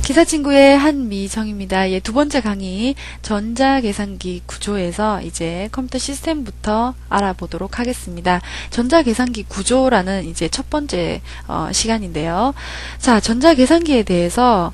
기사친구의 한미정입니다. 예, 두 번째 강의 전자계산기 구조에서 이제 컴퓨터 시스템부터 알아보도록 하겠습니다. 전자계산기 구조라는 이제 첫 번째 시간인데요. 자, 전자계산기에 대해서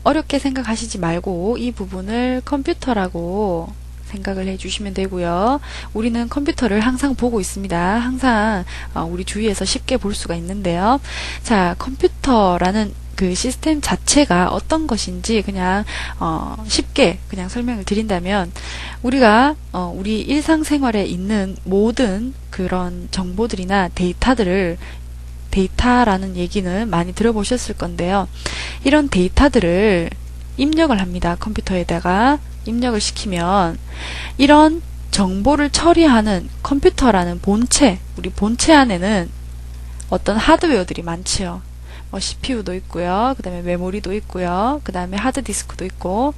어렵게 생각하시지 말고 이 부분을 컴퓨터라고 생각을 해주시면 되고요. 우리는 컴퓨터를 항상 보고 있습니다. 항상 우리 주위에서 쉽게 볼 수가 있는데요. 자, 컴퓨터라는 그 시스템 자체가 어떤 것인지 그냥 쉽게 그냥 설명을 드린다면, 우리가 우리 일상생활에 있는 모든 그런 정보들이나 데이터라는 얘기는 많이 들어보셨을 건데요. 이런 데이터들을 입력을 합니다. 컴퓨터에다가 입력을 시키면 이런 정보를 처리하는 컴퓨터라는 본체, 우리 본체 안에는 어떤 하드웨어들이 많지요. CPU도 있고요. 그 다음에 메모리도 있고요. 그 다음에 하드디스크도 있고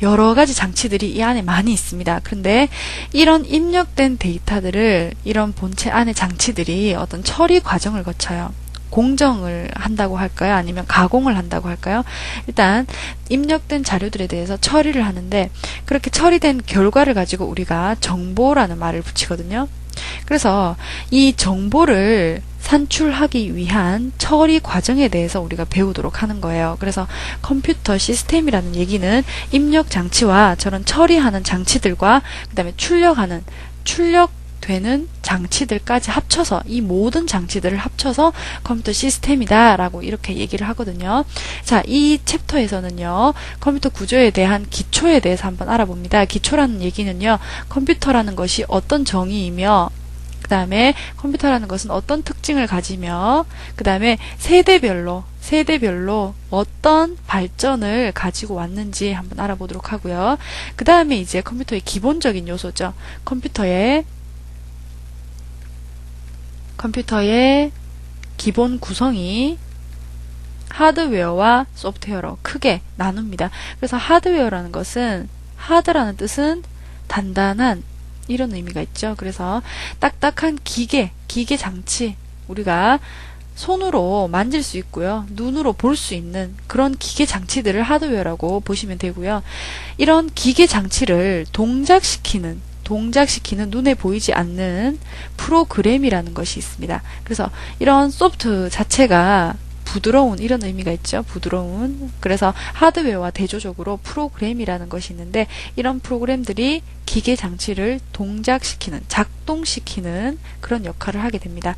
여러 가지 장치들이 이 안에 많이 있습니다. 그런데 이런 입력된 데이터들을 이런 본체 안의 장치들이 어떤 처리 과정을 거쳐요. 공정을 한다고 할까요? 아니면 가공을 한다고 할까요? 일단 입력된 자료들에 대해서 처리를 하는데, 그렇게 처리된 결과를 가지고 우리가 정보라는 말을 붙이거든요. 그래서 이 정보를 산출하기 위한 처리 과정에 대해서 우리가 배우도록 하는 거예요. 그래서 컴퓨터 시스템이라는 얘기는 입력 장치와 저런 처리하는 장치들과 그 다음에 출력되는 장치들까지 합쳐서, 이 모든 장치들을 합쳐서 컴퓨터 시스템이다 라고 이렇게 얘기를 하거든요. 자, 이 챕터에서는요, 컴퓨터 구조에 대한 기초에 대해서 한번 알아봅니다. 기초라는 얘기는요, 컴퓨터라는 것이 어떤 정의이며, 그 다음에 컴퓨터라는 것은 어떤 특징을 가지며, 그 다음에 세대별로 어떤 발전을 가지고 왔는지 한번 알아보도록 하고요. 그 다음에 이제 컴퓨터의 기본적인 요소죠. 컴퓨터의 기본 구성이 하드웨어와 소프트웨어로 크게 나눕니다. 그래서 하드웨어라는 것은, 하드라는 뜻은 단단한, 이런 의미가 있죠. 그래서 딱딱한 기계 장치, 우리가 손으로 만질 수 있고요, 눈으로 볼 수 있는 그런 기계 장치들을 하드웨어라고 보시면 되고요. 이런 기계 장치를 동작시키는 눈에 보이지 않는 프로그램이라는 것이 있습니다. 그래서 이런 소프트 자체가 부드러운, 이런 의미가 있죠. 부드러운. 그래서 하드웨어와 대조적으로 프로그램이라는 것이 있는데, 이런 프로그램들이 기계 장치를 동작시키는, 작동시키는 그런 역할을 하게 됩니다.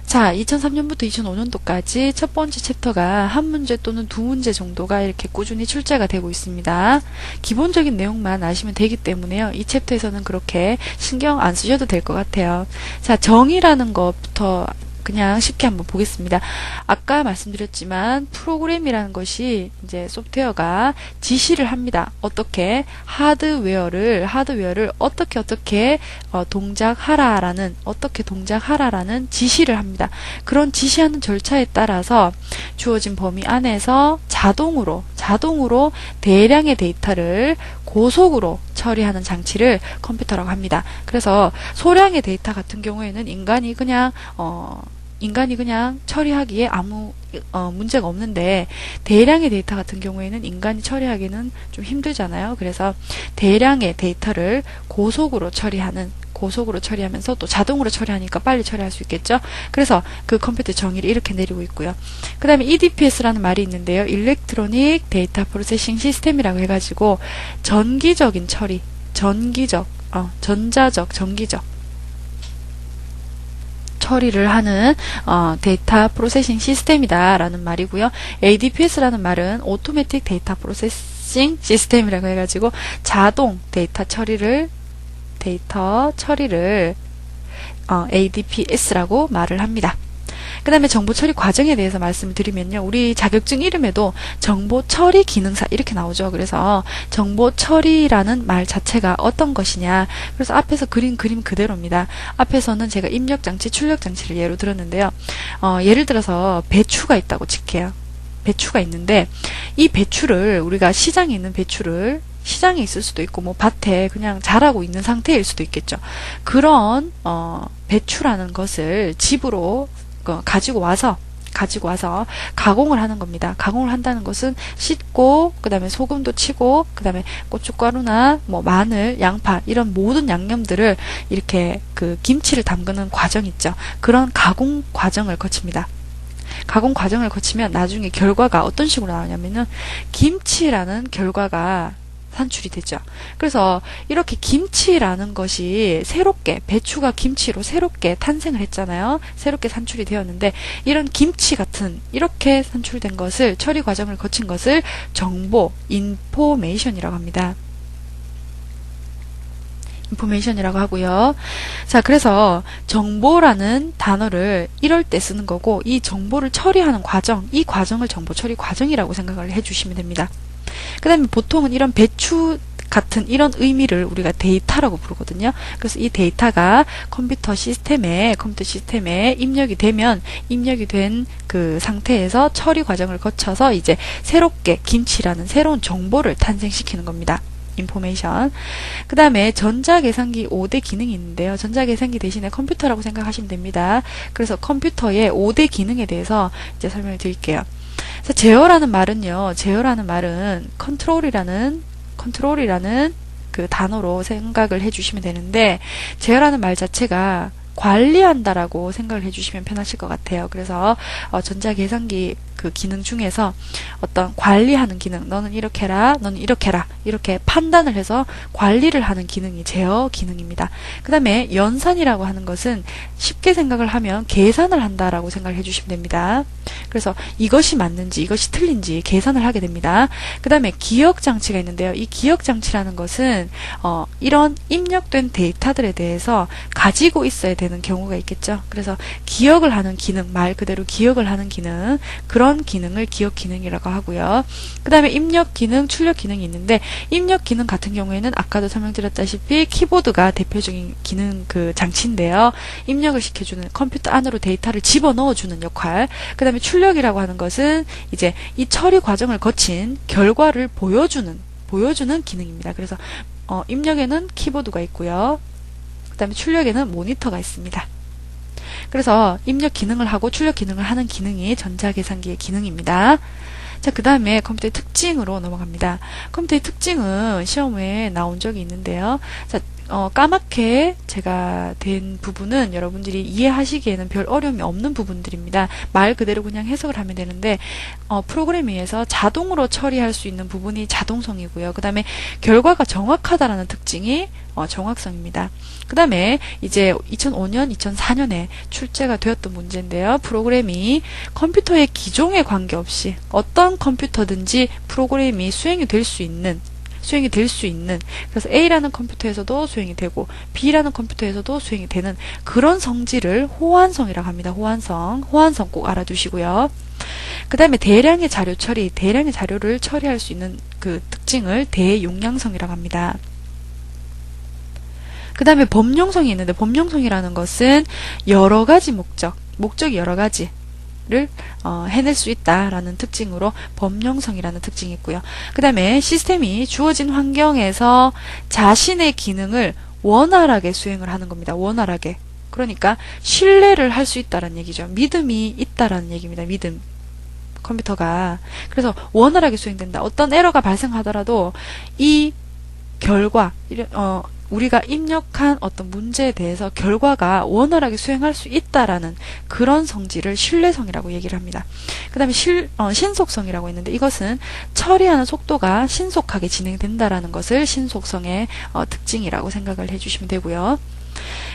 자, 2003년부터 2005년도까지 첫 번째 챕터가 한 문제 또는 두 문제 정도가 이렇게 꾸준히 출제가 되고 있습니다. 기본적인 내용만 아시면 되기 때문에요, 이 챕터에서는 그렇게 신경 안 쓰셔도 될 것 같아요. 자, 정의라는 것부터 그냥 쉽게 한번 보겠습니다. 아까 말씀드렸지만 프로그램이라는 것이 이제 소프트웨어가 지시를 합니다. 어떻게 하드웨어를 어떻게 동작하라라는 지시를 합니다. 그런 지시하는 절차에 따라서 주어진 범위 안에서 자동으로 대량의 데이터를 고속으로 처리하는 장치를 컴퓨터라고 합니다. 그래서 소량의 데이터 같은 경우에는 인간이 그냥 처리하기에 아무 문제가 없는데, 대량의 데이터 같은 경우에는 인간이 처리하기는 좀 힘들잖아요. 그래서 대량의 데이터를 고속으로 처리하면서 또 자동으로 처리하니까 빨리 처리할 수 있겠죠. 그래서 그 컴퓨터 정의를 이렇게 내리고 있고요. 그 다음에 EDPS라는 말이 있는데요. 일렉트로닉 데이터 프로세싱 시스템이라고 해가지고 전기적 처리를 하는 데이터 프로세싱 시스템이다 라는 말이고요. ADPS라는 말은 오토매틱 데이터 프로세싱 시스템이라고 해가지고 자동 데이터 처리를 ADPS라고 말을 합니다. 그 다음에 정보 처리 과정에 대해서 말씀을 드리면요, 우리 자격증 이름에도 정보 처리 기능사 이렇게 나오죠. 그래서 정보 처리라는 말 자체가 어떤 것이냐, 그래서 앞에서 그린 그림 그대로입니다. 앞에서는 제가 입력 장치, 출력 장치를 예로 들었는데요. 예를 들어서 배추가 있다고 칠게요. 배추가 있는데, 이 배추를 우리가 시장에 있는 배추를, 시장에 있을 수도 있고 뭐 밭에 그냥 자라고 있는 상태일 수도 있겠죠. 그런 배추라는 것을 집으로 가지고 와서 가지고 와서 가공을 하는 겁니다. 가공을 한다는 것은 씻고 그 다음에 소금도 치고 그 다음에 고춧가루나 뭐 마늘, 양파 이런 모든 양념들을 이렇게 그 김치를 담그는 과정 있죠. 그런 가공 과정을 거칩니다. 가공 과정을 거치면 나중에 결과가 어떤 식으로 나오냐면은 김치라는 결과가 산출이 되죠. 그래서 이렇게 김치라는 것이 새롭게 배추가 김치로 새롭게 탄생을 했잖아요. 새롭게 산출이 되었는데 이런 김치 같은 이렇게 산출된 것을 처리 과정을 거친 것을 정보, 인포메이션이라고 합니다. 인포메이션이라고 하고요. 자, 그래서 정보라는 단어를 이럴 때 쓰는 거고 이 정보를 처리하는 과정, 이 과정을 정보 처리 과정이라고 생각을 해주시면 됩니다. 그 다음에 보통은 이런 배추 같은 이런 의미를 우리가 데이터라고 부르거든요. 그래서 이 데이터가 컴퓨터 시스템에 입력이 되면 입력이 된 그 상태에서 처리 과정을 거쳐서 이제 새롭게 김치라는 새로운 정보를 탄생시키는 겁니다. 인포메이션. 그 다음에 전자계산기 5대 기능이 있는데요. 전자계산기 대신에 컴퓨터라고 생각하시면 됩니다. 그래서 컴퓨터의 5대 기능에 대해서 이제 설명을 드릴게요. 제어라는 말은요. 제어라는 말은 컨트롤이라는 그 단어로 생각을 해주시면 되는데 제어라는 말 자체가 관리한다라고 생각을 해주시면 편하실 것 같아요. 그래서 전자계산기 그 기능 중에서 어떤 관리하는 기능, 너는 이렇게 해라, 너는 이렇게 해라, 이렇게 판단을 해서 관리를 하는 기능이 제어 기능입니다. 그 다음에 연산이라고 하는 것은 쉽게 생각을 하면 계산을 한다라고 생각을 해주시면 됩니다. 그래서 이것이 맞는지 이것이 틀린지 계산을 하게 됩니다. 그 다음에 기억장치가 있는데요. 이 기억장치라는 것은 이런 입력된 데이터들에 대해서 가지고 있어야 되는 경우가 있겠죠. 그래서 기억을 하는 기능, 말 그대로 기억을 하는 기능, 그런 기능을 기억 기능이라고 하고요. 그 다음에 입력 기능, 출력 기능이 있는데 입력 기능 같은 경우에는 아까도 설명드렸다시피 키보드가 대표적인 기능 그 장치인데요. 입력을 시켜주는 컴퓨터 안으로 데이터를 집어넣어주는 역할. 그 다음에 출력이라고 하는 것은 이제 이 처리 과정을 거친 결과를 보여주는 기능입니다. 그래서 입력에는 키보드가 있고요. 그 다음에 출력에는 모니터가 있습니다. 그래서 입력 기능을 하고 출력 기능을 하는 기능이 전자계산기의 기능입니다. 자, 그 다음에 컴퓨터의 특징으로 넘어갑니다. 컴퓨터의 특징은 시험에 나온 적이 있는데요. 자, 까맣게 제가 된 부분은 여러분들이 이해하시기에는 별 어려움이 없는 부분들입니다. 말 그대로 그냥 해석을 하면 되는데 프로그램에 의해서 자동으로 처리할 수 있는 부분이 자동성이고요. 그 다음에 결과가 정확하다라는 특징이 정확성입니다. 그 다음에 이제 2005년, 2004년에 출제가 되었던 문제인데요. 프로그램이 컴퓨터의 기종에 관계없이 어떤 컴퓨터든지 프로그램이 수행이 될 수 있는 그래서 A라는 컴퓨터에서도 수행이 되고 B라는 컴퓨터에서도 수행이 되는 그런 성질을 호환성이라고 합니다. 호환성 꼭 알아두시고요. 그 다음에 대량의 자료를 처리할 수 있는 그 특징을 대용량성이라고 합니다. 그 다음에 범용성이 있는데 범용성이라는 것은 여러 가지 목적이 여러 가지를 해낼 수 있다라는 특징으로 범용성이라는 특징이 있고요. 그 다음에 시스템이 주어진 환경에서 자신의 기능을 원활하게 수행을 하는 겁니다. 원활하게. 그러니까 신뢰를 할 수 있다라는 얘기죠. 믿음이 있다라는 얘기입니다. 믿음. 컴퓨터가. 그래서 원활하게 수행된다. 어떤 에러가 발생하더라도 이 결과, 우리가 입력한 어떤 문제에 대해서 결과가 원활하게 수행할 수 있다라는 그런 성질을 신뢰성이라고 얘기를 합니다. 그 다음에 신속성이라고 있는데 이것은 처리하는 속도가 신속하게 진행된다라는 것을 신속성의 특징이라고 생각을 해주시면 되고요.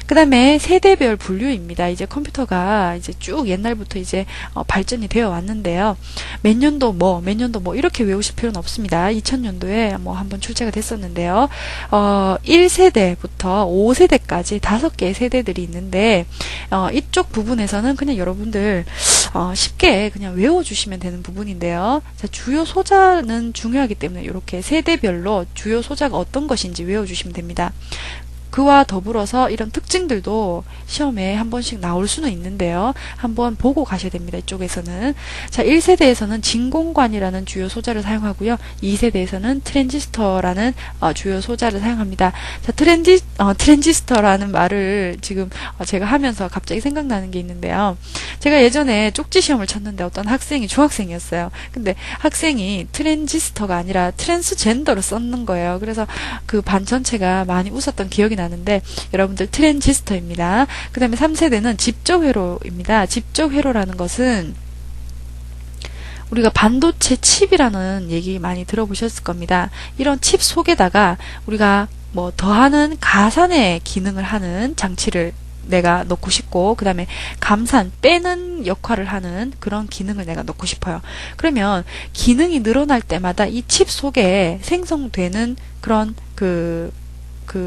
그 다음에 세대별 분류입니다. 이제 컴퓨터가 이제 쭉 옛날부터 이제 발전이 되어 왔는데요. 몇 년도 뭐 이렇게 외우실 필요는 없습니다. 2000년도에 뭐 한번 출제가 됐었는데요. 1세대부터 5세대까지 5개의 세대들이 있는데 이쪽 부분에서는 그냥 여러분들 쉽게 그냥 외워주시면 되는 부분인데요. 자, 주요 소자는 중요하기 때문에 이렇게 세대별로 주요 소자가 어떤 것인지 외워주시면 됩니다. 그와 더불어서 이런 특징들도 시험에 한 번씩 나올 수는 있는데요. 한번 보고 가셔야 됩니다. 이쪽에서는. 자, 1세대에서는 진공관이라는 주요 소자를 사용하고요. 2세대에서는 트랜지스터라는 주요 소자를 사용합니다. 자, 트랜지스터라는 말을 지금 제가 하면서 갑자기 생각나는 게 있는데요. 제가 예전에 쪽지 시험을 쳤는데 어떤 학생이 중학생이었어요. 근데 학생이 트랜지스터가 아니라 트랜스젠더로 썼는 거예요. 그래서 그 반 전체가 많이 웃었던 기억이 나는데 여러분들 트랜지스터입니다. 그 다음에 3세대는 집적회로입니다. 집적회로라는 것은 우리가 반도체 칩이라는 얘기 많이 들어보셨을 겁니다. 이런 칩 속에다가 우리가 뭐 더하는 가산의 기능을 하는 장치를 내가 넣고 싶고, 그 다음에 감산, 빼는 역할을 하는 그런 기능을 내가 넣고 싶어요. 그러면 기능이 늘어날 때마다 이 칩 속에 생성되는 그런 그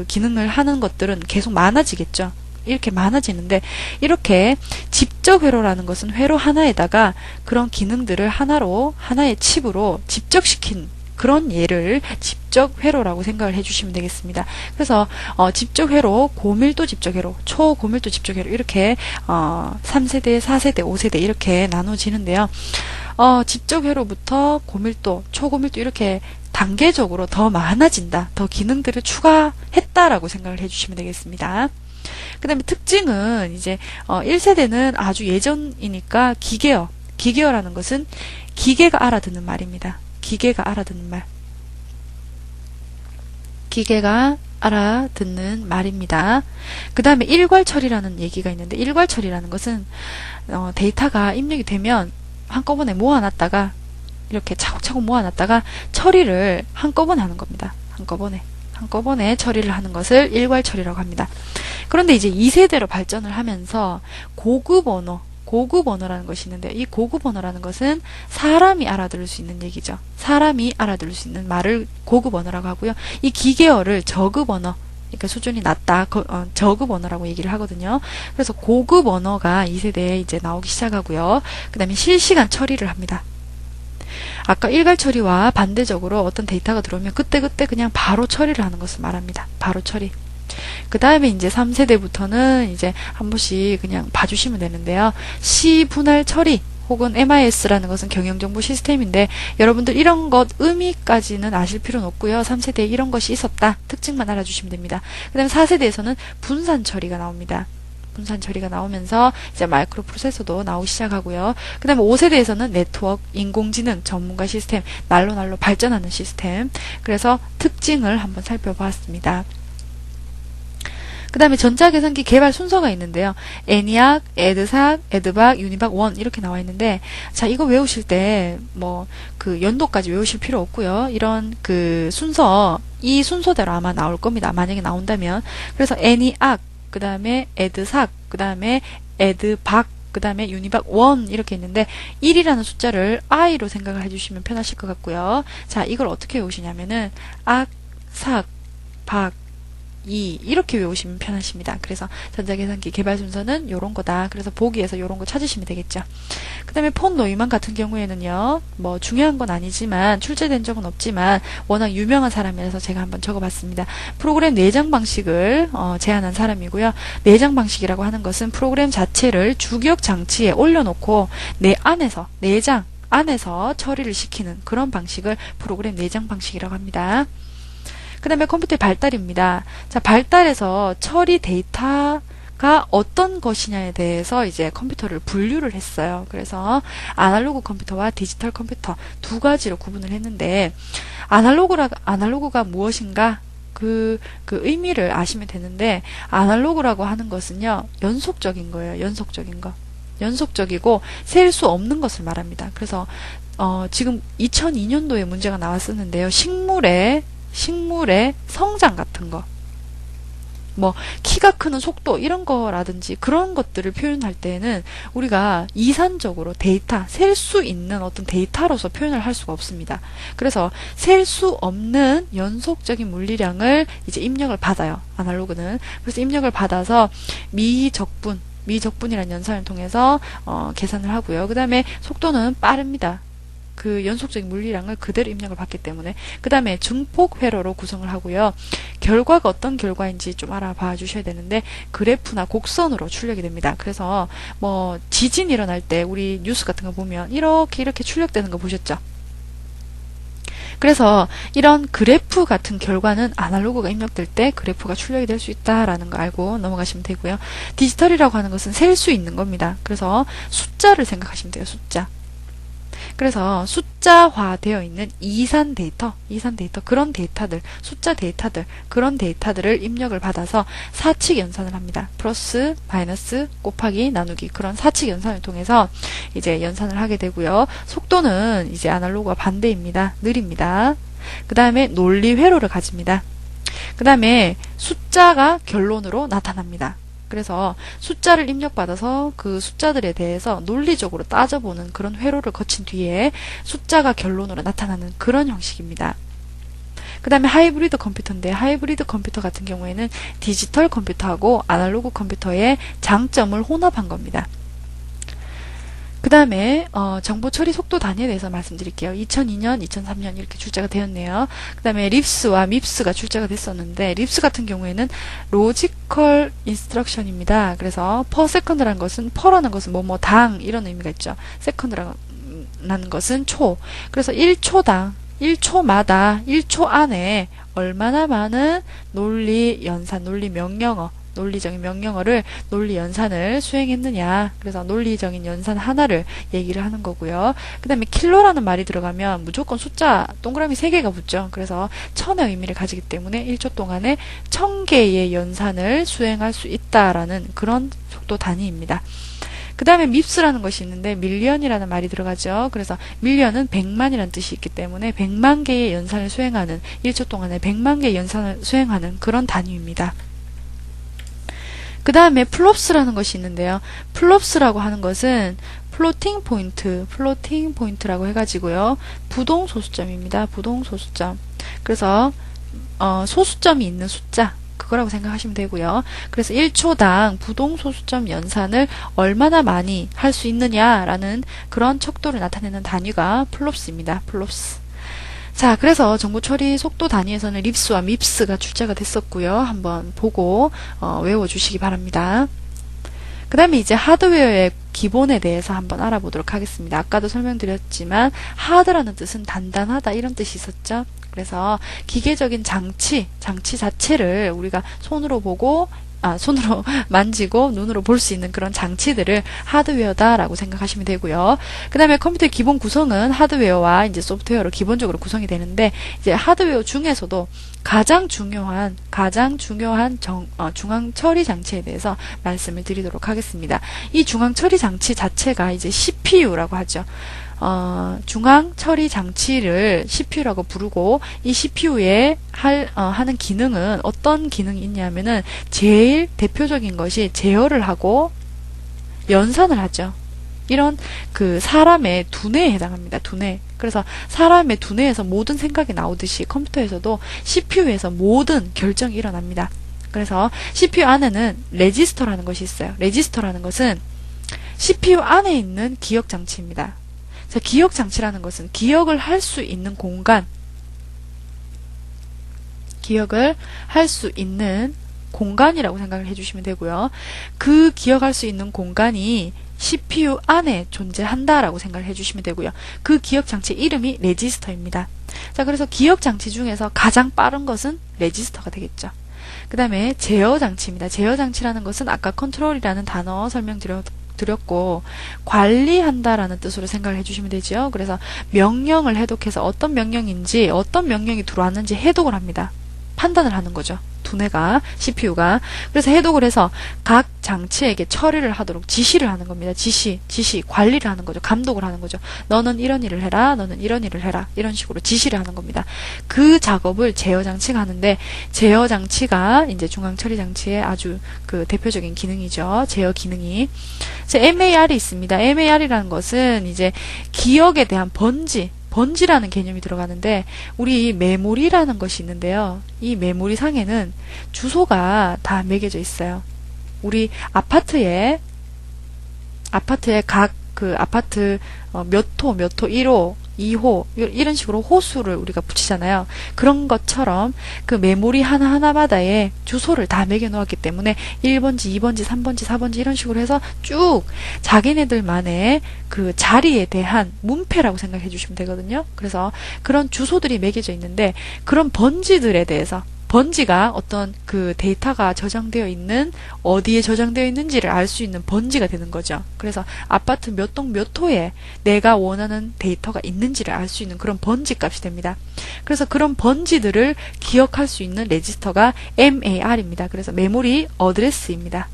기능을 하는 것들은 계속 많아지겠죠. 이렇게 많아지는데, 이렇게 집적 회로라는 것은 회로 하나에다가 그런 기능들을 하나의 칩으로 집적시킨 그런 예를 집적 회로라고 생각을 해주시면 되겠습니다. 그래서 집적 회로, 고밀도 집적 회로, 초고밀도 집적 회로 이렇게 3세대, 4세대, 5세대 이렇게 나눠지는데요. 집적 회로부터 고밀도, 초고밀도 이렇게 단계적으로 더 많아진다, 더 기능들을 추가했다라고 생각을 해주시면 되겠습니다. 그 다음에 특징은 이제 1세대는 아주 예전이니까 기계어라는 것은 기계가 알아듣는 말입니다. 기계가 알아듣는 말. 기계가 알아듣는 말입니다. 그 다음에 일괄 처리라는 얘기가 있는데, 일괄 처리라는 것은 데이터가 입력이 되면 한꺼번에 모아놨다가 이렇게 차곡차곡 모아놨다가 처리를 한꺼번에 하는 겁니다. 한꺼번에 처리를 하는 것을 일괄 처리라고 합니다. 그런데 이제 2세대로 발전을 하면서 고급 언어라는 것이 있는데, 이 고급 언어라는 것은 사람이 알아들을 수 있는 얘기죠. 사람이 알아들을 수 있는 말을 고급 언어라고 하고요. 이 기계어를 저급 언어, 그러니까 수준이 낮다, 저급 언어라고 얘기를 하거든요. 그래서 고급 언어가 2세대에 이제 나오기 시작하고요. 그 다음에 실시간 처리를 합니다. 아까 일괄 처리와 반대적으로 어떤 데이터가 들어오면 그때그때 그냥 바로 처리를 하는 것을 말합니다. 바로 처리. 그 다음에 이제 3세대부터는 이제 한 번씩 그냥 봐주시면 되는데요. 시분할 처리 혹은 MIS라는 것은 경영정보 시스템인데, 여러분들 이런 것 의미까지는 아실 필요는 없고요. 3세대에 이런 것이 있었다, 특징만 알아주시면 됩니다. 그 다음에 4세대에서는 분산 처리가 나옵니다. 분산 처리가 나오면서 이제 마이크로 프로세서도 나오기 시작하고요. 그 다음에 5세대에서는 네트워크, 인공지능, 전문가 시스템, 날로 발전하는 시스템. 그래서 특징을 한번 살펴보았습니다. 그 다음에 전자계산기 개발 순서가 있는데요. 애니악, 에드삭, 에드박, 유니박 1 이렇게 나와 있는데, 자, 이거 외우실 때 뭐 그 연도까지 외우실 필요 없고요. 이런 그 순서, 이 순서대로 아마 나올 겁니다. 만약에 나온다면. 그래서 애니악, 그 다음에 에드삭, 그 다음에 에드박, 그 다음에 유니박 1 이렇게 있는데, 1이라는 숫자를 i로 생각을 해주시면 편하실 것 같고요. 자, 이걸 어떻게 외우시냐면은 악, 삭, 박, 2 이렇게 외우시면 편하십니다. 그래서 전자계산기 개발 순서는 요런 거다. 그래서 보기에서 요런 거 찾으시면 되겠죠. 그 다음에 폰 노이만 같은 경우에는요, 뭐 중요한 건 아니지만, 출제된 적은 없지만 워낙 유명한 사람이라서 제가 한번 적어봤습니다. 프로그램 내장 방식을 제안한 사람이고요. 내장 방식이라고 하는 것은 프로그램 자체를 주기억 장치에 올려놓고 내장 안에서 처리를 시키는 그런 방식을 프로그램 내장 방식이라고 합니다. 그 다음에 컴퓨터의 발달입니다. 자, 발달에서 처리 데이터가 어떤 것이냐에 대해서 이제 컴퓨터를 분류를 했어요. 그래서 아날로그 컴퓨터와 디지털 컴퓨터 두 가지로 구분을 했는데, 아날로그가 무엇인가? 그 의미를 아시면 되는데, 아날로그라고 하는 것은요, 연속적인 거예요. 연속적이고 셀 수 없는 것을 말합니다. 그래서 지금 2002년도에 문제가 나왔었는데요. 식물의 성장 같은 거, 뭐 키가 크는 속도 이런 거라든지 그런 것들을 표현할 때는 우리가 이산적으로 셀 수 있는 어떤 데이터로서 표현을 할 수가 없습니다. 그래서 셀 수 없는 연속적인 물리량을 이제 입력을 받아요. 아날로그는. 그래서 입력을 받아서 미적분이라는 연산을 통해서 계산을 하고요. 그 다음에 속도는 빠릅니다. 그 연속적인 물리량을 그대로 입력을 받기 때문에. 그 다음에 증폭 회로로 구성을 하고요. 결과가 어떤 결과인지 좀 알아봐 주셔야 되는데 그래프나 곡선으로 출력이 됩니다. 그래서 뭐 지진 일어날 때 우리 뉴스 같은 거 보면 이렇게 출력되는 거 보셨죠? 그래서 이런 그래프 같은 결과는 아날로그가 입력될 때 그래프가 출력이 될 수 있다라는 거 알고 넘어가시면 되고요. 디지털이라고 하는 것은 셀 수 있는 겁니다. 그래서 숫자를 생각하시면 돼요. 숫자. 그래서 숫자화되어 있는 이산 데이터, 그런 데이터들, 숫자 데이터들, 그런 데이터들을 입력을 받아서 사칙 연산을 합니다. 플러스, 마이너스, 곱하기, 나누기, 그런 사칙 연산을 통해서 이제 연산을 하게 되고요. 속도는 이제 아날로그와 반대입니다. 느립니다. 그 다음에 논리 회로를 가집니다. 그 다음에 숫자가 결론으로 나타납니다. 그래서 숫자를 입력받아서 그 숫자들에 대해서 논리적으로 따져보는 그런 회로를 거친 뒤에 숫자가 결론으로 나타나는 그런 형식입니다. 그 다음에 하이브리드 컴퓨터인데 하이브리드 컴퓨터 같은 경우에는 디지털 컴퓨터하고 아날로그 컴퓨터의 장점을 혼합한 겁니다. 그 다음에 정보 처리 속도 단위에 대해서 말씀드릴게요. 2002년, 2003년 이렇게 출제가 되었네요. 그 다음에 립스와 밉스가 출제가 됐었는데 립스 같은 경우에는 로지컬 인스트럭션입니다. 그래서 per second라는 것은 per라는 것은 뭐뭐 당 이런 의미가 있죠. second라는 것은 초. 그래서 1초당 1초마다 1초 안에 얼마나 많은 논리 연산, 논리 명령어, 논리적인 명령어를 논리 연산을 수행했느냐. 그래서 논리적인 연산 하나를 얘기를 하는 거고요. 그 다음에 킬로라는 말이 들어가면 무조건 숫자 동그라미 3개가 붙죠. 그래서 1000의 의미를 가지기 때문에 1초 동안에 1000개의 연산을 수행할 수 있다라는 그런 속도 단위입니다. 그 다음에 밉스라는 것이 있는데 밀리언이라는 말이 들어가죠. 그래서 밀리언은 100만이라는 뜻이 있기 때문에 100만 개의 연산을 수행하는 1초 동안에 100만 개의 연산을 수행하는 그런 단위입니다. 그 다음에 플롭스라는 것이 있는데요. 플롭스라고 하는 것은 플로팅 포인트라고 해가지고요. 부동 소수점입니다. 부동 소수점. 그래서 소수점이 있는 숫자 그거라고 생각하시면 되고요. 그래서 1초당 부동 소수점 연산을 얼마나 많이 할 수 있느냐라는 그런 척도를 나타내는 단위가 플롭스입니다. 플롭스. 자, 그래서 정보 처리 속도 단위에서는 립스와 밉스가 출제가 됐었고요. 한번 보고 외워주시기 바랍니다. 그 다음에 이제 하드웨어의 기본에 대해서 한번 알아보도록 하겠습니다. 아까도 설명드렸지만 하드라는 뜻은 단단하다 이런 뜻이 있었죠. 그래서 기계적인 장치 자체를 우리가 손으로 보고 손으로 만지고 눈으로 볼 수 있는 그런 장치들을 하드웨어다라고 생각하시면 되고요. 그 다음에 컴퓨터의 기본 구성은 하드웨어와 이제 소프트웨어로 기본적으로 구성이 되는데 이제 하드웨어 중에서도 가장 중요한 중앙 처리 장치에 대해서 말씀을 드리도록 하겠습니다. 이 중앙 처리 장치 자체가 이제 CPU라고 하죠. 중앙 처리 장치를 CPU라고 부르고 이 CPU에 하는 기능은 어떤 기능이 있냐면은 제일 대표적인 것이 제어를 하고 연산을 하죠. 이런 그 사람의 두뇌에 해당합니다. 두뇌. 그래서 사람의 두뇌에서 모든 생각이 나오듯이 컴퓨터에서도 CPU에서 모든 결정이 일어납니다. 그래서 CPU 안에는 레지스터라는 것이 있어요. 레지스터라는 것은 CPU 안에 있는 기억 장치입니다. 기억 장치라는 것은 기억을 할 수 있는 공간, 기억을 할 수 있는 공간이라고 생각을 해주시면 되고요. 그 기억할 수 있는 공간이 CPU 안에 존재한다라고 생각을 해주시면 되고요. 그 기억 장치 이름이 레지스터입니다. 자, 그래서 기억 장치 중에서 가장 빠른 것은 레지스터가 되겠죠. 그 다음에 제어 장치입니다. 제어 장치라는 것은 아까 컨트롤이라는 단어 설명드렸고 관리한다라는 뜻으로 생각을 해주시면 되죠. 그래서 명령을 해독해서 어떤 명령인지 어떤 명령이 들어왔는지 해독을 합니다. 판단을 하는 거죠. 두뇌가 CPU가. 그래서 해독을 해서 각 장치에게 처리를 하도록 지시를 하는 겁니다. 지시, 관리를 하는 거죠. 감독을 하는 거죠. 너는 이런 일을 해라, 너는 이런 일을 해라, 이런 식으로 지시를 하는 겁니다. 그 작업을 제어 장치가 하는데 제어 장치가 이제 중앙 처리 장치의 아주 그 대표적인 기능이죠. 제어 기능이. MAR이 있습니다. MAR이라는 것은 이제 기억에 대한 번지라는 개념이 들어가는데 우리 메모리라는 것이 있는데요. 이 메모리 상에는 주소가 다 매겨져 있어요. 우리 아파트에 각 그 아파트 몇 호 1호 2호 이런 식으로 호수를 우리가 붙이잖아요. 그런 것처럼 그 메모리 하나하나마다의 주소를 다 매겨 놓았기 때문에 1번지, 2번지, 3번지, 4번지 이런 식으로 해서 쭉 자기네들만의 그 자리에 대한 문패라고 생각해 주시면 되거든요. 그래서 그런 주소들이 매겨져 있는데 그런 번지들에 대해서 번지가 어떤 그 데이터가 저장되어 있는 어디에 저장되어 있는지를 알 수 있는 번지가 되는 거죠. 그래서 아파트 몇 동 몇 호에 내가 원하는 데이터가 있는지를 알 수 있는 그런 번지 값이 됩니다. 그래서 그런 번지들을 기억할 수 있는 레지스터가 MAR입니다. 그래서 메모리 어드레스입니다.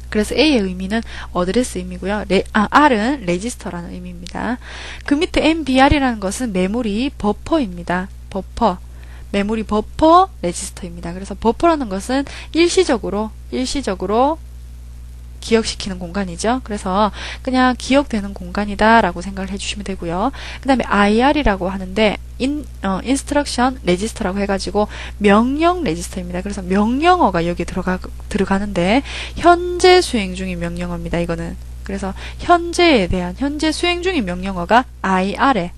그래서 A의 의미는 어드레스 의미고요. R은 레지스터라는 의미입니다. 그 밑에 MBR이라는 것은 메모리 버퍼입니다. 버퍼. 메모리 버퍼 레지스터입니다. 그래서 버퍼라는 것은 일시적으로 기억시키는 공간이죠. 그래서 그냥 기억되는 공간이다 라고 생각을 해주시면 되고요. 그 다음에 IR이라고 하는데 인스트럭션 레지스터라고 해가지고 명령 레지스터입니다. 그래서 명령어가 여기에 들어가는데 현재 수행 중인 명령어입니다. 이거는. 그래서 현재에 대한 현재 수행 중인 명령어가 IR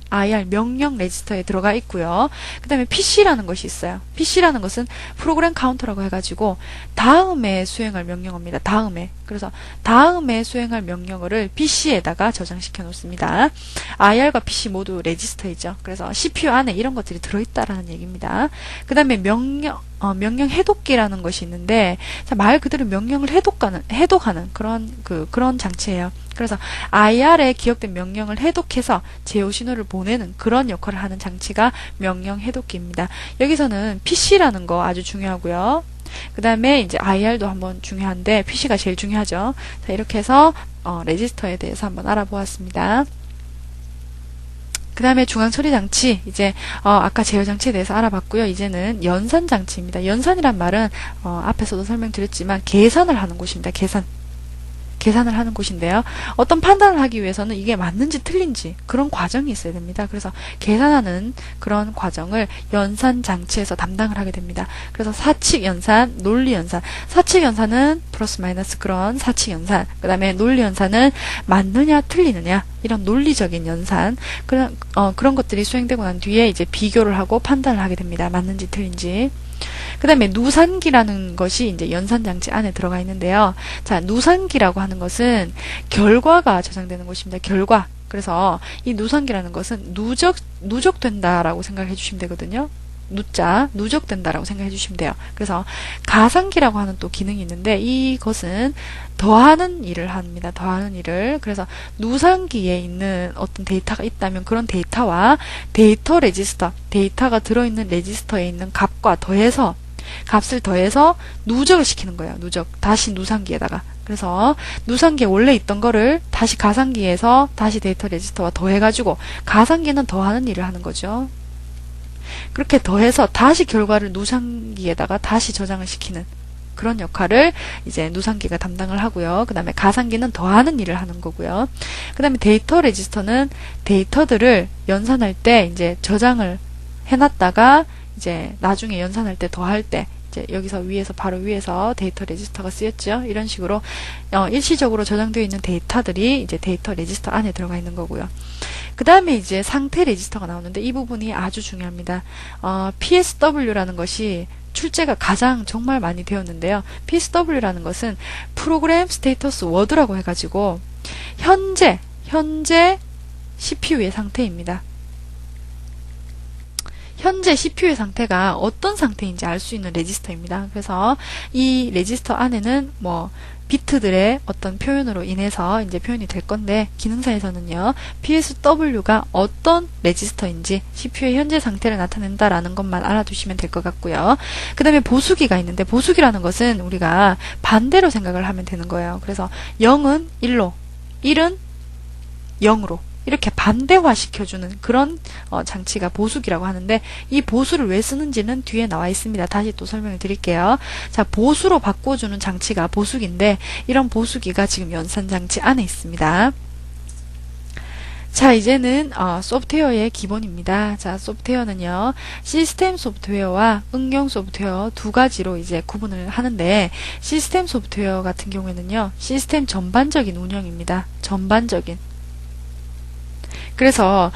명령 레지스터에 들어가 있고요. 그 다음에 PC라는 것이 있어요. PC라는 것은 프로그램 카운터라고 해가지고 다음에 수행할 명령어입니다. 다음에. 그래서 다음에 수행할 명령어를 PC에다가 저장시켜 놓습니다. IR과 PC 모두 레지스터이죠. 그래서 CPU 안에 이런 것들이 들어있다라는 얘기입니다. 그 다음에 명령 해독기라는 것이 있는데 말 그대로 명령을 해독하는 그런 장치예요. 그래서 IR에 기억된 명령을 해독해서 제어 신호를 보내는 그런 역할을 하는 장치가 명령 해독기입니다. 여기서는 PC라는 거 아주 중요하고요. 그 다음에 이제 IR도 한번 중요한데 PC가 제일 중요하죠. 자, 이렇게 해서 레지스터에 대해서 한번 알아보았습니다. 그 다음에 중앙처리장치, 이제 아까 제어장치에 대해서 알아봤고요. 이제는 연산장치입니다. 연산이란 말은 앞에서도 설명드렸지만 계산을 하는 곳입니다. 계산을 하는 곳인데요. 어떤 판단을 하기 위해서는 이게 맞는지 틀린지 그런 과정이 있어야 됩니다. 그래서 계산하는 그런 과정을 연산장치에서 담당을 하게 됩니다. 그래서 사칙연산, 논리연산. 사칙연산은 플러스 마이너스 그런 사칙연산. 그 다음에 논리연산은 맞느냐 틀리느냐 이런 논리적인 연산. 그런 것들이 수행되고 난 뒤에 이제 비교를 하고 판단을 하게 됩니다. 맞는지 틀린지. 그 다음에 누산기라는 것이 이제 연산장치 안에 들어가 있는데요. 자, 누산기라고 하는 것은 결과가 저장되는 곳입니다. 결과. 그래서 이 누산기라는 것은 누적된다라고 생각해 주시면 되거든요. 누적된다라고 생각해 주시면 돼요. 그래서 가상기라고 하는 또 기능이 있는데 이것은 더하는 일을 합니다. 더하는 일을. 그래서 누산기에 있는 어떤 데이터가 있다면 그런 데이터와 데이터 레지스터, 데이터가 들어있는 레지스터에 있는 값을 더해서 누적을 시키는 거예요. 다시 누산기에다가. 그래서 누산기에 원래 있던 거를 다시 가상기에서 다시 데이터 레지스터와 더해가지고 가상기는 더하는 일을 하는 거죠. 그렇게 더해서 다시 결과를 누산기에다가 다시 저장을 시키는 그런 역할을 이제 누산기가 담당을 하고요. 그 다음에 가상기는 더하는 일을 하는 거고요. 그 다음에 데이터 레지스터는 데이터들을 연산할 때 이제 저장을 해놨다가 이제 나중에 연산할 때 더할 때 이제 여기서 바로 위에서 데이터 레지스터가 쓰였죠. 이런 식으로 일시적으로 저장되어 있는 데이터들이 이제 데이터 레지스터 안에 들어가 있는 거고요. 그 다음에 이제 상태 레지스터가 나오는데 이 부분이 아주 중요합니다. PSW라는 것이 출제가 가장 정말 많이 되었는데요. PSW라는 것은 프로그램 스테이터스 워드라고 해가지고 현재 CPU의 상태입니다. 현재 CPU의 상태가 어떤 상태인지 알 수 있는 레지스터입니다. 그래서 이 레지스터 안에는 비트들의 어떤 표현으로 인해서 이제 표현이 될 건데 기능사에서는요. PSW가 어떤 레지스터인지 CPU의 현재 상태를 나타낸다라는 것만 알아두시면 될 것 같고요. 그 다음에 보수기가 있는데 보수기라는 것은 우리가 반대로 생각을 하면 되는 거예요. 그래서 0은 1로 1은 0으로 이렇게 반대화 시켜주는 그런 장치가 보수기라고 하는데 이 보수를 왜 쓰는지는 뒤에 나와 있습니다. 다시 또 설명을 드릴게요. 자, 보수로 바꿔주는 장치가 보수기인데 이런 보수기가 지금 연산장치 안에 있습니다. 자, 이제는 소프트웨어의 기본입니다. 자, 소프트웨어는요. 시스템 소프트웨어와 응용 소프트웨어 두 가지로 이제 구분을 하는데 시스템 소프트웨어 같은 경우에는요. 시스템 전반적인 운영입니다. 전반적인. 그래서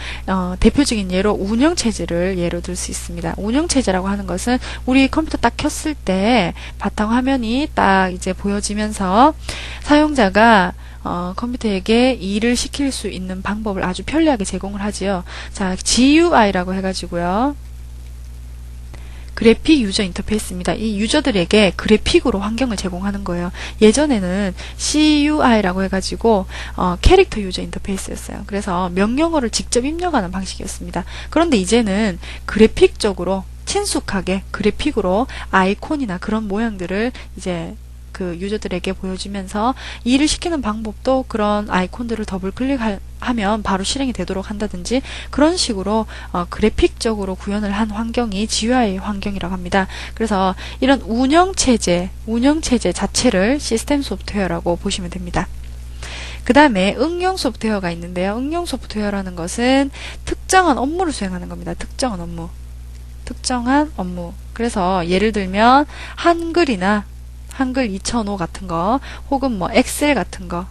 대표적인 예로 운영체제를 예로 들 수 있습니다. 운영체제라고 하는 것은 우리 컴퓨터 딱 켰을 때 바탕화면이 딱 이제 보여지면서 사용자가 컴퓨터에게 일을 시킬 수 있는 방법을 아주 편리하게 제공을 하지요. 자, GUI라고 해가지고요. 그래픽 유저 인터페이스입니다. 이 유저들에게 그래픽으로 환경을 제공하는 거예요. 예전에는 CUI라고 해가지고 캐릭터 유저 인터페이스였어요. 그래서 명령어를 직접 입력하는 방식이었습니다. 그런데 이제는 그래픽적으로 친숙하게 그래픽으로 아이콘이나 그런 모양들을 이제 그 유저들에게 보여주면서 일을 시키는 방법도 그런 아이콘들을 더블 클릭하면 바로 실행이 되도록 한다든지 그런 식으로 그래픽적으로 구현을 한 환경이 GUI 환경이라고 합니다. 그래서 이런 운영체제 자체를 시스템 소프트웨어라고 보시면 됩니다. 그 다음에 응용 소프트웨어가 있는데요. 응용 소프트웨어라는 것은 특정한 업무를 수행하는 겁니다. 특정한 업무. 그래서 예를 들면 한글 2005 같은 거 혹은 뭐 엑셀 같은 거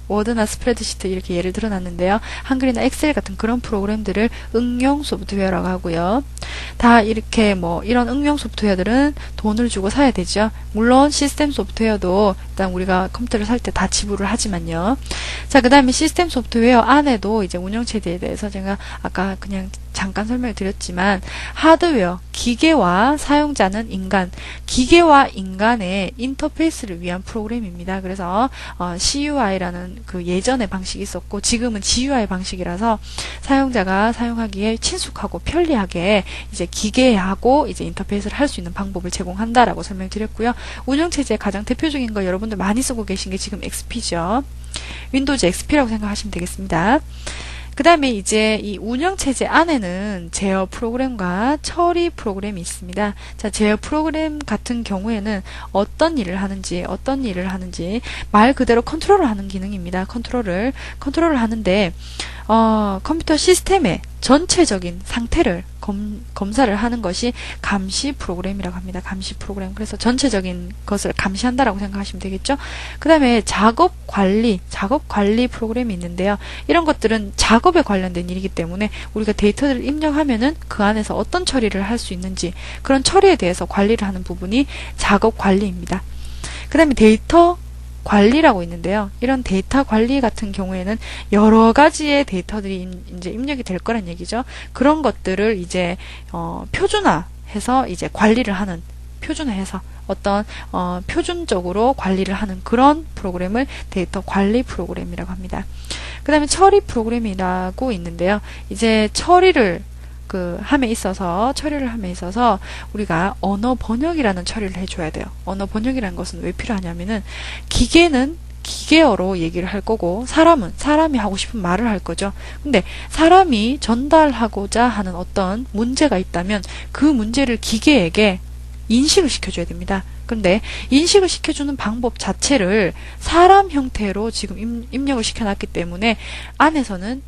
워드나 스프레드시트 이렇게 예를 들어 놨는데요. 한글이나 엑셀 같은 그런 프로그램들을 응용 소프트웨어라고 하고요. 다 이렇게 뭐 이런 응용 소프트웨어들은 돈을 주고 사야 되죠. 물론 시스템 소프트웨어도 일단 우리가 컴퓨터를 살 때 다 지불을 하지만요. 자, 그 다음에 시스템 소프트웨어 안에도 이제 운영체제에 대해서 제가 아까 그냥 잠깐 설명을 드렸지만 하드웨어, 기계와 사용자는 인간, 기계와 인간의 인터페이스를 위한 프로그램입니다. 그래서 CUI라는 그 예전의 방식이 있었고 지금은 GUI 방식이라서 사용자가 사용하기에 친숙하고 편리하게 이제 기계하고 이제 인터페이스를 할 수 있는 방법을 제공한다라고 설명드렸고요. 운영체제의 가장 대표적인 거 여러분들 많이 쓰고 계신 게 지금 XP죠. 윈도우즈 XP라고 생각하시면 되겠습니다. 그 다음에 이제 이 운영체제 안에는 제어 프로그램과 처리 프로그램이 있습니다. 자, 제어 프로그램 같은 경우에는 어떤 일을 하는지 말 그대로 컨트롤을 하는 기능입니다. 컨트롤을 하는데 컴퓨터 시스템의 전체적인 상태를 검사를 하는 것이 감시 프로그램이라고 합니다. 감시 프로그램. 그래서 전체적인 것을 감시한다라고 생각하시면 되겠죠. 그 다음에 작업 관리 프로그램이 있는데요. 이런 것들은 작업에 관련된 일이기 때문에 우리가 데이터를 입력하면은 그 안에서 어떤 처리를 할 수 있는지 그런 처리에 대해서 관리를 하는 부분이 작업 관리입니다. 그 다음에 데이터 관리라고 있는데요. 이런 데이터 관리 같은 경우에는 여러 가지의 데이터들이 이제 입력이 될 거란 얘기죠. 그런 것들을 이제 표준화해서 이제 관리를 하는 표준화해서 어떤 표준적으로 관리를 하는 그런 프로그램을 데이터 관리 프로그램이라고 합니다. 그 다음에 처리 프로그램이라고 있는데요. 이제 처리를 함에 있어서 우리가 언어 번역이라는 처리를 해줘야 돼요. 언어 번역이라는 것은 왜 필요하냐면은 기계는 기계어로 얘기를 할 거고 사람은 사람이 하고 싶은 말을 할 거죠. 근데 사람이 전달하고자 하는 어떤 문제가 있다면 그 문제를 기계에게 인식을 시켜줘야 됩니다. 그런데 인식을 시켜주는 방법 자체를 사람 형태로 지금 입력을 시켜놨기 때문에 안에서는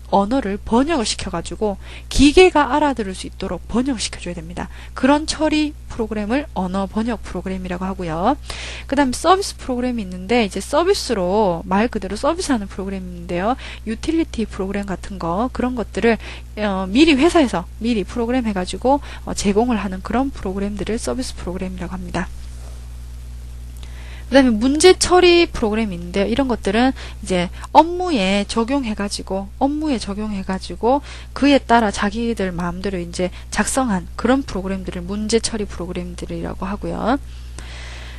언어를 번역을 시켜가지고 기계가 알아들을 수 있도록 번역을 시켜줘야 됩니다. 그런 처리 프로그램을 언어 번역 프로그램이라고 하고요. 그 다음에 서비스 프로그램이 있는데 이제 서비스로 말 그대로 서비스하는 프로그램인데요. 유틸리티 프로그램 같은 거 그런 것들을 미리 회사에서 미리 프로그램 해가지고 제공을 하는 그런 프로그램들을 서비스 프로그램이라고 합니다. 그 다음에 문제 처리 프로그램이 있는데요. 이런 것들은 이제 업무에 적용해가지고 그에 따라 자기들 마음대로 이제 작성한 그런 프로그램들을 문제 처리 프로그램들이라고 하고요.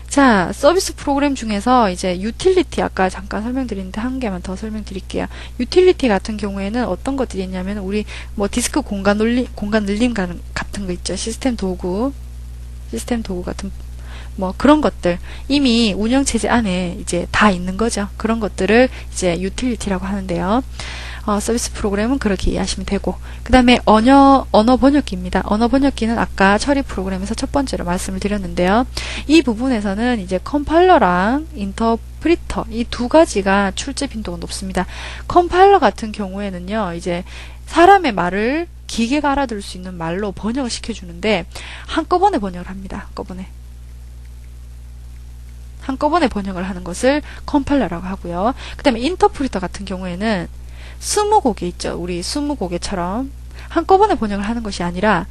자, 서비스 프로그램 중에서 이제 유틸리티 아까 잠깐 설명드렸는데 한 개만 더 설명드릴게요. 유틸리티 같은 경우에는 어떤 것들이 있냐면 우리 뭐 디스크 공간 늘림 같은 거 있죠. 시스템 도구 같은 뭐 그런 것들 이미 운영체제 안에 이제 다 있는 거죠. 그런 것들을 이제 유틸리티라고 하는데요. 서비스 프로그램은 그렇게 이해하시면 되고 그 다음에 언어 번역기입니다. 언어 번역기는 아까 처리 프로그램에서 첫 번째로 말씀을 드렸는데요. 이 부분에서는 이제 컴파일러랑 인터프리터 이 두 가지가 출제 빈도가 높습니다. 컴파일러 같은 경우에는요. 이제 사람의 말을 기계가 알아들을 수 있는 말로 번역을 시켜주는데 한꺼번에 번역을 합니다. 한꺼번에 번역을 하는 것을 컴파일러라고 하고요. 그 다음에 인터프리터 같은 경우에는 스무고개 있죠. 우리 스무고개처럼 한꺼번에 번역을 하는 것이 아니라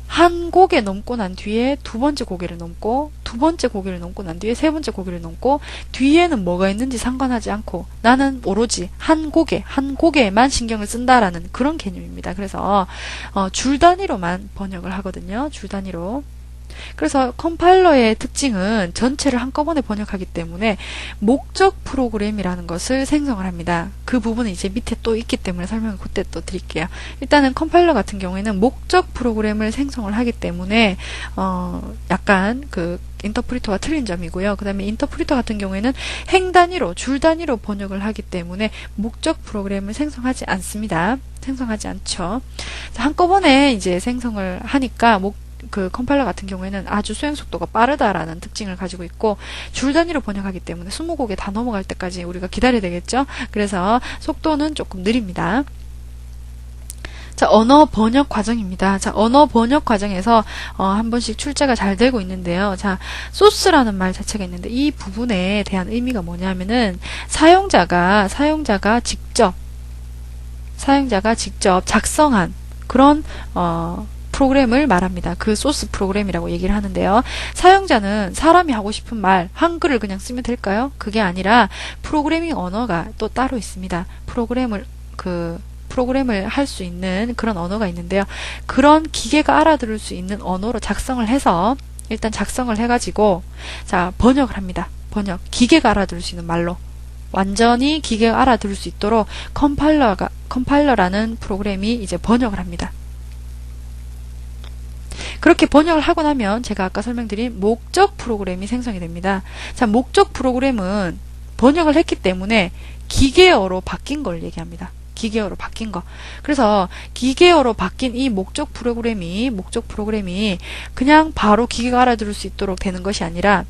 한 고개 넘고 난 뒤에 두 번째 고개를 넘고 두 번째 고개를 넘고 난 뒤에 세 번째 고개를 넘고 뒤에는 뭐가 있는지 상관하지 않고 나는 오로지 한 고개에만 신경을 쓴다라는 그런 개념입니다. 그래서 줄 단위로만 번역을 하거든요. 줄 단위로. 그래서 컴파일러의 특징은 전체를 한꺼번에 번역하기 때문에 목적 프로그램이라는 것을 생성을 합니다. 그 부분은 이제 밑에 또 있기 때문에 설명을 그때 또 드릴게요. 일단은 컴파일러 같은 경우에는 목적 프로그램을 생성을 하기 때문에 약간 그 인터프리터가 틀린 점이고요. 그 다음에 인터프리터 같은 경우에는 행 단위로, 줄 단위로 번역을 하기 때문에 목적 프로그램을 생성하지 않습니다. 생성하지 않죠. 자, 한꺼번에 이제 생성을 하니까 그 컴파일러 같은 경우에는 아주 수행 속도가 빠르다라는 특징을 가지고 있고 줄 단위로 번역하기 때문에 20곡에 다 넘어갈 때까지 우리가 기다려야 되겠죠. 그래서 속도는 조금 느립니다. 자, 언어 번역 과정입니다. 자, 언어 번역 과정에서 한 번씩 출제가 잘 되고 있는데요. 자, 소스라는 말 자체가 있는데 이 부분에 대한 의미가 뭐냐면은 사용자가 직접 작성한 그런 프로그램을 말합니다. 그 소스 프로그램이라고 얘기를 하는데요. 사용자는 사람이 하고 싶은 말, 한글을 그냥 쓰면 될까요? 그게 아니라 프로그래밍 언어가 또 따로 있습니다. 프로그램을 할 수 있는 그런 언어가 있는데요. 그런 기계가 알아들을 수 있는 언어로 작성을 해서 일단 작성을 해가지고 자, 번역을 합니다. 기계가 알아들을 수 있는 말로 완전히 기계가 알아들을 수 있도록 컴파일러라는 프로그램이 이제 번역을 합니다. 그렇게 번역을 하고 나면 제가 아까 설명드린 목적 프로그램이 생성이 됩니다. 자, 목적 프로그램은 번역을 했기 때문에 기계어로 바뀐 걸 얘기합니다. 기계어로 바뀐 거. 그래서 기계어로 바뀐 이 목적 프로그램이 그냥 바로 기계가 알아들을 수 있도록 되는 것이 아니라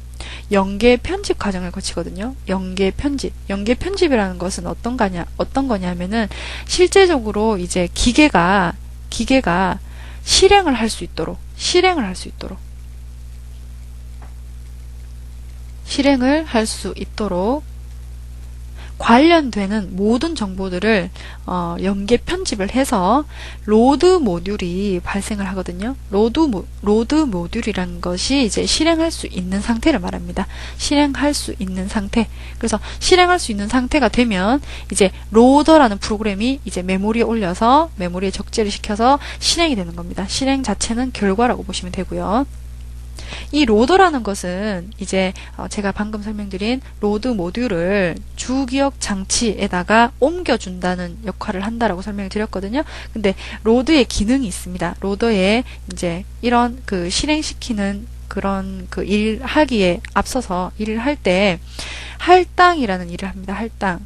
연계 편집 과정을 거치거든요. 연계 편집이라는 것은 어떤 거냐면은 실제적으로 이제 기계가 실행을 할 수 있도록 관련되는 모든 정보들을 연계 편집을 해서 로드 모듈이 발생을 하거든요. 로드 모듈이라는 것이 이제 실행할 수 있는 상태를 말합니다. 실행할 수 있는 상태. 그래서 실행할 수 있는 상태가 되면 이제 로더라는 프로그램이 이제 메모리에 올려서 메모리에 적재를 시켜서 실행이 되는 겁니다. 실행 자체는 결과라고 보시면 되고요. 이 로더라는 것은 이제 제가 방금 설명드린 로드 모듈을 주기억 장치에다가 옮겨준다는 역할을 한다라고 설명을 드렸거든요. 근데 로드의 기능이 있습니다. 로더에 이제 이런 그 실행시키는 그런 그 일 하기에 앞서서 일을 할 때 할당이라는 일을 합니다. 할당.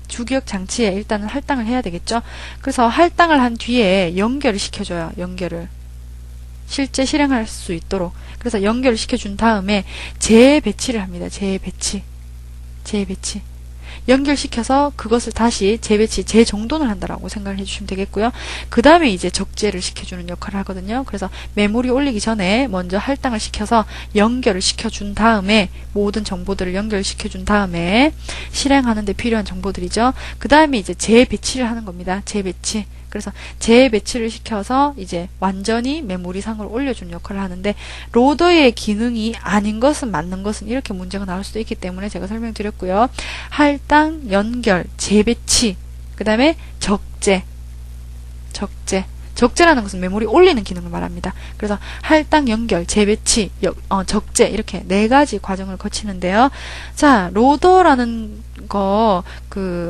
주기억 장치에 일단은 할당을 해야 되겠죠. 그래서 할당을 한 뒤에 연결을 시켜줘요. 실제 실행할 수 있도록. 그래서 연결을 시켜준 다음에 재배치를 합니다. 재배치. 연결시켜서 그것을 다시 재정돈을 한다라고 생각을 해주시면 되겠고요. 그 다음에 이제 적재를 시켜주는 역할을 하거든요. 그래서 메모리 올리기 전에 먼저 할당을 시켜서 연결을 시켜준 다음에 모든 정보들을 연결시켜준 다음에 실행하는 데 필요한 정보들이죠. 그 다음에 이제 재배치를 하는 겁니다. 재배치. 그래서 재배치를 시켜서 이제 완전히 메모리상으로 올려주는 역할을 하는데 로더의 기능이 아닌 것은 맞는 것은 이렇게 문제가 나올 수도 있기 때문에 제가 설명드렸고요. 할당, 연결, 재배치, 그 다음에 적재라는 것은 메모리 올리는 기능을 말합니다. 그래서 할당, 연결, 재배치, 적재 이렇게 4가지 과정을 거치는데요. 자, 로더라는 거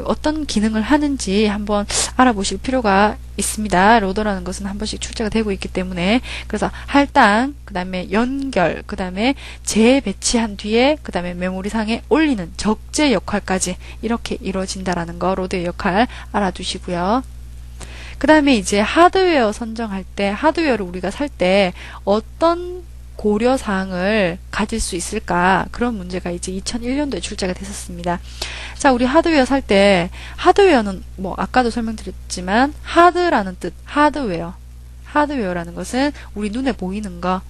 어떤 기능을 하는지 한번 알아보실 필요가 있습니다. 로더라는 것은 한 번씩 출제가 되고 있기 때문에 그래서 할당, 그 다음에 연결, 그 다음에 재배치한 뒤에 그 다음에 메모리상에 올리는 적재 역할까지 이렇게 이루어진다라는 거 로더의 역할 알아두시고요. 그 다음에 이제 하드웨어 선정할 때 하드웨어를 우리가 살 때 어떤 고려사항을 가질 수 있을까 그런 문제가 이제 2001년도에 출제가 됐었습니다. 자, 우리 하드웨어 살 때 하드웨어는 뭐 아까도 설명드렸지만 하드라는 뜻 하드웨어라는 것은 우리 눈에 보이는 거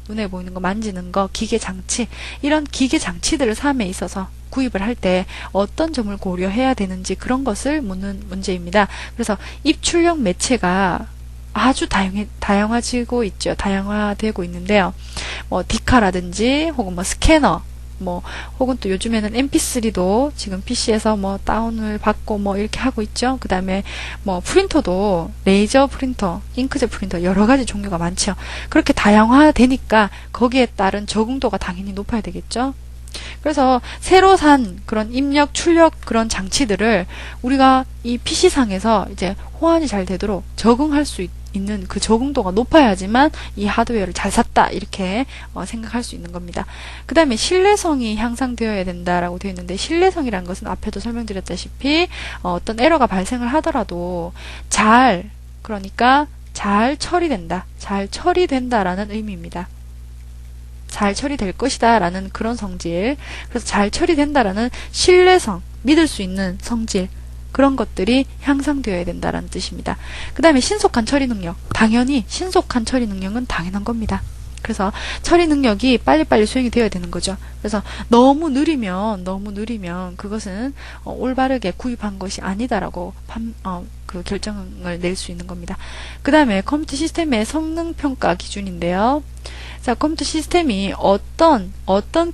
만지는 거 기계 장치 이런 기계 장치들을 삶에 있어서 구입을 할 때 어떤 점을 고려해야 되는지 그런 것을 묻는 문제입니다. 그래서 입출력 매체가 아주 다양화지고 있죠. 다양화되고 있는데요. 뭐 디카라든지 혹은 뭐 스캐너, 뭐 혹은 또 요즘에는 MP3도 지금 PC에서 뭐 다운을 받고 뭐 이렇게 하고 있죠. 그 다음에 뭐 프린터도 레이저 프린터, 잉크젯 프린터 여러 가지 종류가 많죠. 그렇게 다양화되니까 거기에 따른 적응도가 당연히 높아야 되겠죠. 그래서 새로 산 그런 입력, 출력 그런 장치들을 우리가 이 PC상에서 이제 호환이 잘 되도록 적응할 수 있는 그 적응도가 높아야지만 이 하드웨어를 잘 샀다 이렇게 생각할 수 있는 겁니다. 그 다음에 신뢰성이 향상되어야 된다라고 되어 있는데 신뢰성이라는 것은 앞에도 설명드렸다시피 어떤 에러가 발생을 하더라도 그러니까 잘 처리된다, 잘 처리된다라는 의미입니다. 잘 처리될 것이다 라는 그런 성질, 그래서 잘 처리된다라는 신뢰성, 믿을 수 있는 성질, 그런 것들이 향상되어야 된다라는 뜻입니다. 그 다음에 신속한 처리 능력, 당연히 신속한 처리 능력은 당연한 겁니다. 그래서 처리 능력이 빨리빨리 수행이 되어야 되는 거죠. 그래서 너무 느리면 그것은 올바르게 구입한 것이 아니다라고 그 결정을 낼 수 있는 겁니다. 그 다음에 컴퓨터 시스템의 성능 평가 기준인데요. 자, 컴퓨터 시스템이 어떤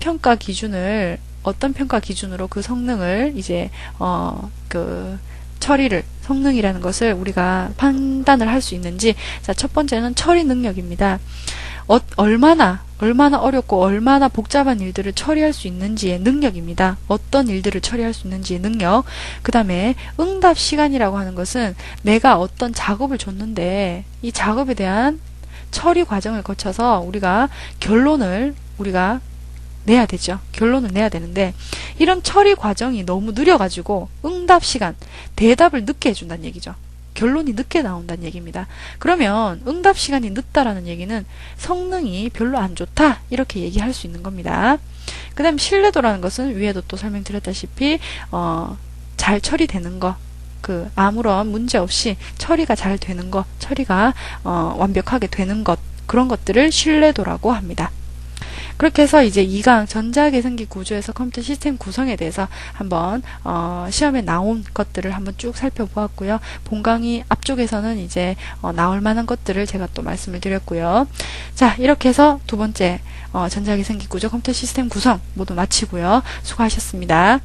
평가 기준으로 그 성능을 이제 성능이라는 것을 우리가 판단을 할 수 있는지. 자, 첫 번째는 처리 능력입니다. 얼마나 어렵고 얼마나 복잡한 일들을 처리할 수 있는지의 능력입니다. 어떤 일들을 처리할 수 있는지의 능력. 그 다음에 응답 시간이라고 하는 것은 내가 어떤 작업을 줬는데 이 작업에 대한 처리 과정을 거쳐서 우리가 결론을 내야 되죠. 결론을 내야 되는데 이런 처리 과정이 너무 느려가지고 응답 시간, 대답을 늦게 해준다는 얘기죠. 결론이 늦게 나온다는 얘기입니다. 그러면 응답 시간이 늦다라는 얘기는 성능이 별로 안 좋다 이렇게 얘기할 수 있는 겁니다. 그 다음 신뢰도라는 것은 위에도 또 설명드렸다시피 잘 처리되는 거, 아무런 문제 없이 처리가 잘 되는 것, 처리가 완벽하게 되는 것, 그런 것들을 신뢰도라고 합니다. 그렇게 해서 이제 2강 전자계산기 구조에서 컴퓨터 시스템 구성에 대해서 한번 시험에 나온 것들을 한번 쭉 살펴보았고요. 본강의 앞쪽에서는 이제 나올 만한 것들을 제가 또 말씀을 드렸고요. 자, 이렇게 해서 두 번째 전자계산기 구조 컴퓨터 시스템 구성 모두 마치고요. 수고하셨습니다.